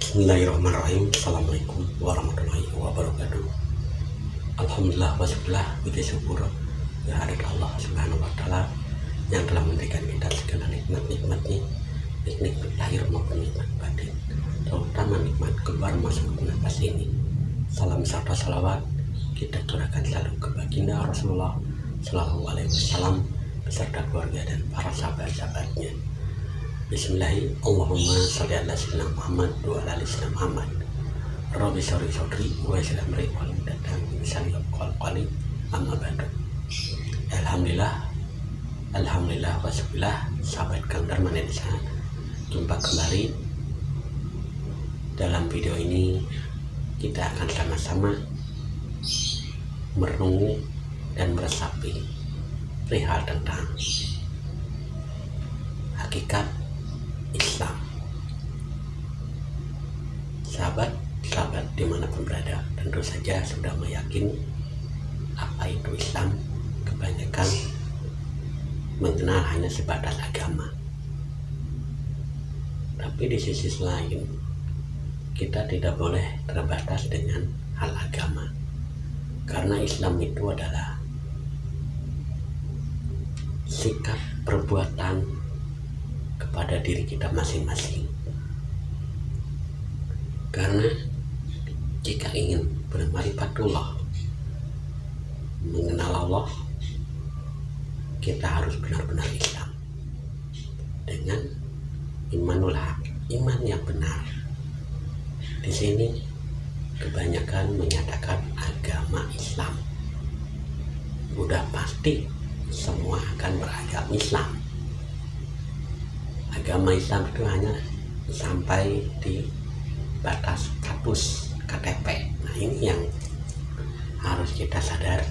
Bismillahirrahmanirrahim. Assalamualaikum warahmatullahi wabarakatuh. Alhamdulillah wassalam, puji syukur kehadirat Allah Subhanahu wa Ta'ala yang telah memberikan kita segala nikmat-nikmatnya, nikmat lahir maupun nikmat batin, terutama nikmat keluar masuk nafas ini. Salam serta salawat kita curahkan selalu ke baginda Rasulullah Sallallahu Alaihi Wasallam beserta keluarga dan para sahabat-sahabatnya. Bismillahirrahmanirrahim. Allahumma sholli ala sayyidina Muhammad wa ala ali sayyidina Muhammad. Rabbi sholli shodri wa yassir amri wa hlul 'uqdatam min lisani yafqahu qawli. Amma ba'du. Alhamdulillah wassabillah, sahabat Kang Darman Indonesia. Jumpa kembali. Dalam video ini kita akan sama-sama merenungi dan meresapi perihal tentang hakikat Islam. Sahabat dimanapun berada, tentu saja sudah meyakini apa itu Islam. Kebanyakan mengenal hanya sebatas agama, tapi di sisi lain kita tidak boleh terbatas dengan hal agama, karena Islam itu adalah sikap perbuatan kepada diri kita masing-masing. Karena jika ingin berma'rifatullah, mengenal Allah, kita harus benar-benar Islam dengan imanul haq, iman yang benar. Di sini kebanyakan menyatakan agama Islam. Udah pasti semua akan beragama Islam. Agama Islam itu hanya sampai di batas status KTP. Nah, ini yang harus kita sadari.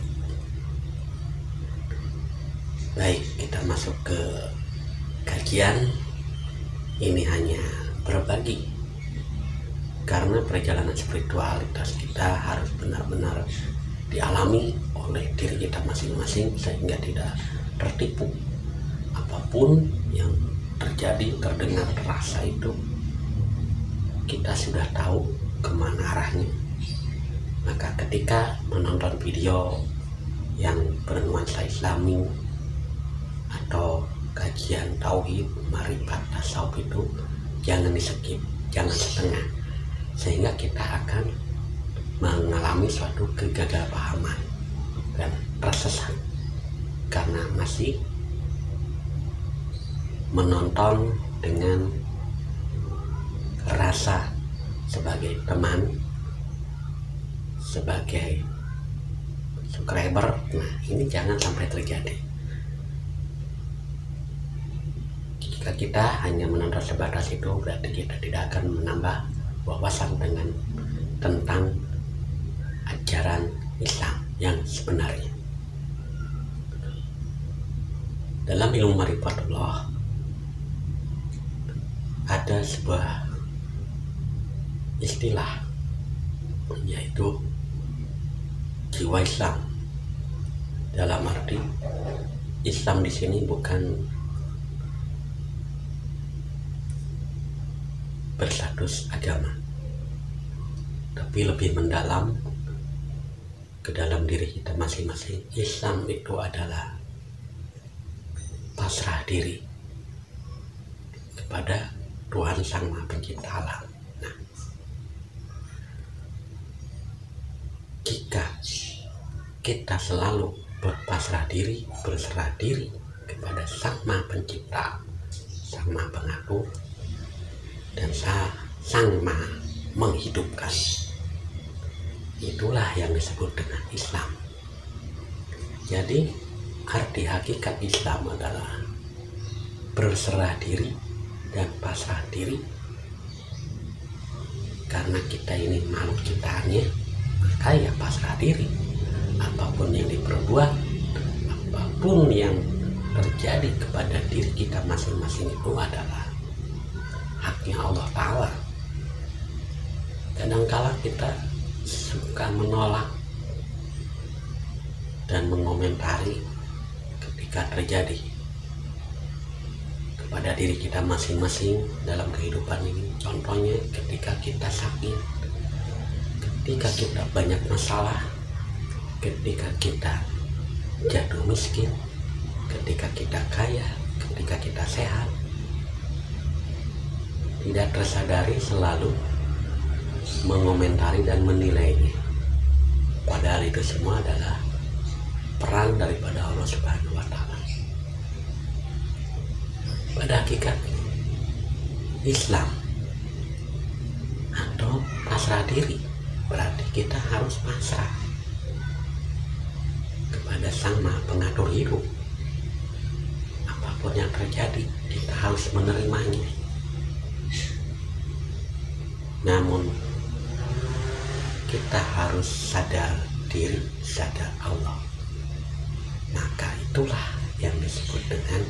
Baik, kita masuk ke kajian. Ini hanya berbagi, karena perjalanan spiritualitas kita harus benar-benar dialami oleh diri kita masing-masing, sehingga tidak tertipu. Apapun yang terjadi, terdengar, terasa itu kita sudah tahu kemana arahnya. Maka ketika menonton video yang bernuansa Islami atau kajian tauhid, ma'rifat, tasawuf itu jangan di-skip, jangan setengah, sehingga kita akan mengalami suatu kegagalpahaman dan tersesat karena masih menonton dengan rasa sebagai teman, sebagai subscriber. Nah, ini jangan sampai terjadi. Jika kita hanya menonton sebatas itu, berarti kita tidak akan menambah wawasan tentang ajaran Islam yang sebenarnya. Dalam ilmu ma'rifatullah ada sebuah istilah, yaitu jiwa Islam. Dalam arti Islam di sini bukan berstatus agama, tapi lebih mendalam ke dalam diri kita masing-masing. Islam itu adalah pasrah diri kepada Tuhan Sang Maha Pencipta alam. Nah, jika kita selalu berserah diri kepada Sang Maha Pencipta, Sang Maha Pengatur, dan Sang Maha Menghidupkan, itulah yang disebut dengan Islam. Jadi arti hakikat Islam adalah berserah diri dan pasrah diri. Karena kita ini makhluk ciptaannya, maka ya pasrah diri. Apapun yang diperbuat, apapun yang terjadi kepada diri kita masing-masing itu adalah haknya Allah Ta'ala. Kadangkala kita suka menolak dan mengomentari ketika terjadi kepada diri kita masing-masing dalam kehidupan ini. Contohnya ketika kita sakit, ketika kita banyak masalah, ketika kita jatuh miskin, ketika kita kaya, ketika kita sehat, tidak tersadari selalu mengomentari dan menilainya. Padahal itu semua adalah peran daripada Allah Subhanahu wa Ta'ala. Pada hakikatnya Islam atau pasrah diri berarti kita harus pasrah kepada Sang Maha Pengatur hidup. Apapun yang terjadi, kita harus menerimanya. Namun kita harus sadar diri, sadar Allah. Maka itulah yang disebut dengan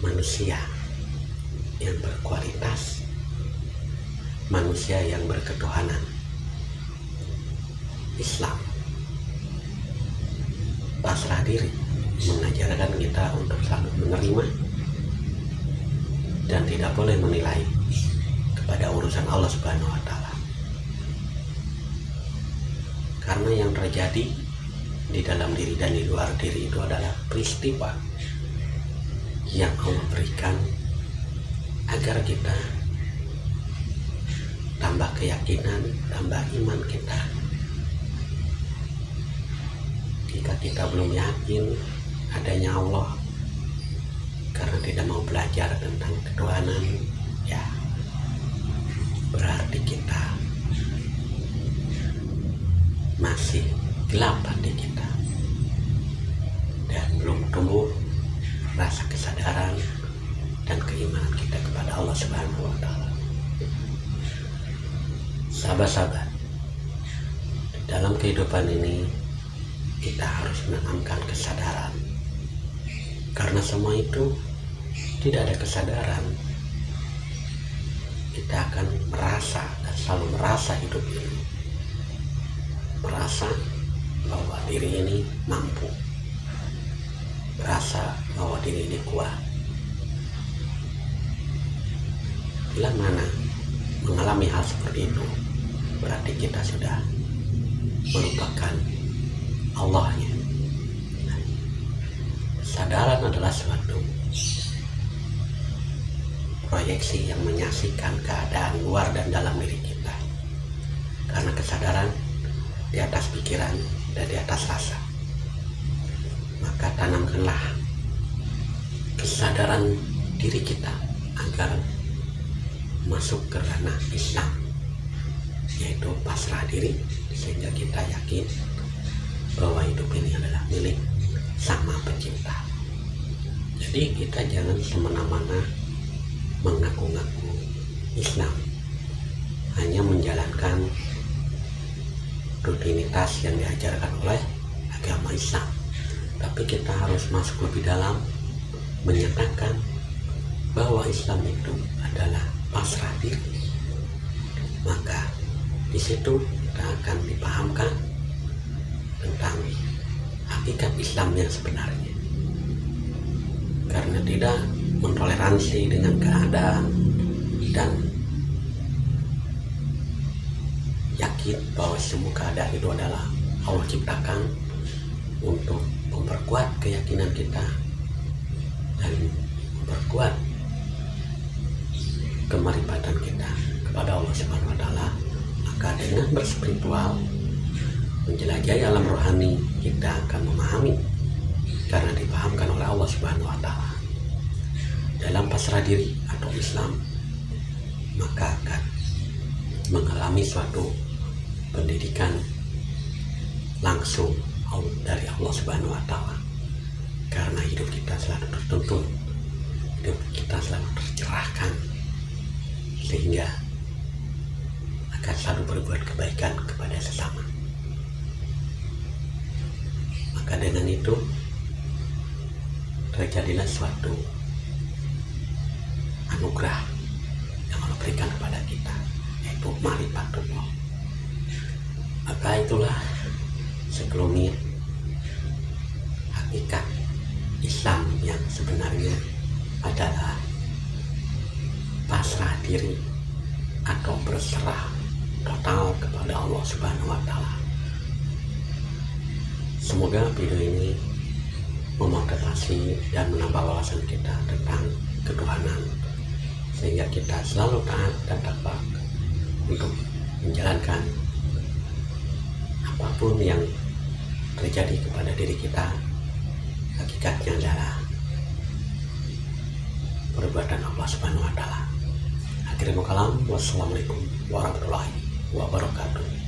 manusia yang berkualitas, manusia yang berketuhanan. Islam, pasrah diri, mengajarkan kita untuk selalu menerima dan tidak boleh menilai kepada urusan Allah Subhanahu wa Ta'ala. Karena yang terjadi di dalam diri dan di luar diri itu adalah peristiwa yang Allah berikan agar kita tambah keyakinan, tambah iman kita. Jika kita belum yakin adanya Allah karena tidak mau belajar tentang ketuhanan, ya berarti kita masih gelap hati kita dan belum tumbuh rasa kesadaran dan keimanan kita kepada Allah Subhanahu wa Ta'ala. Sahabat-sahabat, dalam kehidupan ini kita harus menanamkan kesadaran, karena semua itu tidak ada kesadaran, kita akan merasa dan selalu merasa hidup ini, merasa bahwa diri ini mampu, merasa bahwa diri ini kuat. Bila mana mengalami hal seperti itu, berarti kita sudah melupakan Allahnya. Kesadaran adalah suatu proyeksi yang menyaksikan keadaan luar dan dalam diri kita. Karena kesadaran di atas pikiran dan di atas rasa, maka tanamkanlah kesadaran diri kita agar masuk ke ranah Islam, yaitu pasrah diri, sehingga kita yakin bahwa hidup ini adalah milik Sang Maha Pencipta. Jadi kita jangan semena-mena mengaku-ngaku Islam, hanya menjalankan rutinitas yang diajarkan oleh agama Islam, tapi kita harus masuk lebih dalam, menyatakan bahwa Islam itu adalah pasrah diri. Maka di situ kita akan dipahamkan tentang hakikat Islam yang sebenarnya, karena tidak mentoleransi dengan keadaan dan yakin bahwa semua keadaan itu adalah Allah ciptakan untuk memperkuat keyakinan kita dan memperkuat kemarifatan kita kepada Allah Subhanahu wa Ta'ala. Maka dengan berspiritual, menjelajahi alam rohani, kita akan memahami karena dipahamkan oleh Allah Subhanahu wa Ta'ala. Dalam pasrah diri atau Islam, maka akan mengalami suatu pendidikan langsung dari Allah Subhanahu wa Ta'ala, karena hidup kita selalu tertuntun, hidup kita selalu tercerahkan, sehingga akan selalu berbuat kebaikan kepada sesama. Maka dengan itu terjadilah suatu anugerah yang Allah berikan kepada kita, yaitu ma'rifatullah. Maka itulah sekelumit hakikat Islam yang sebenarnya adalah pasrah diri atau berserah total kepada Allah Subhanahu wa Ta'ala. Semoga video ini memotivasi dan menambah wawasan kita tentang ketuhanan, sehingga kita selalu taat dan takwa untuk menjalankan apapun yang terjadi kepada diri kita. Hakikatnya adalah perbuatan Allah Subhanahu wa Ta'ala. Akhirul kalam, wassalamualaikum warahmatullahi wabarakatuh.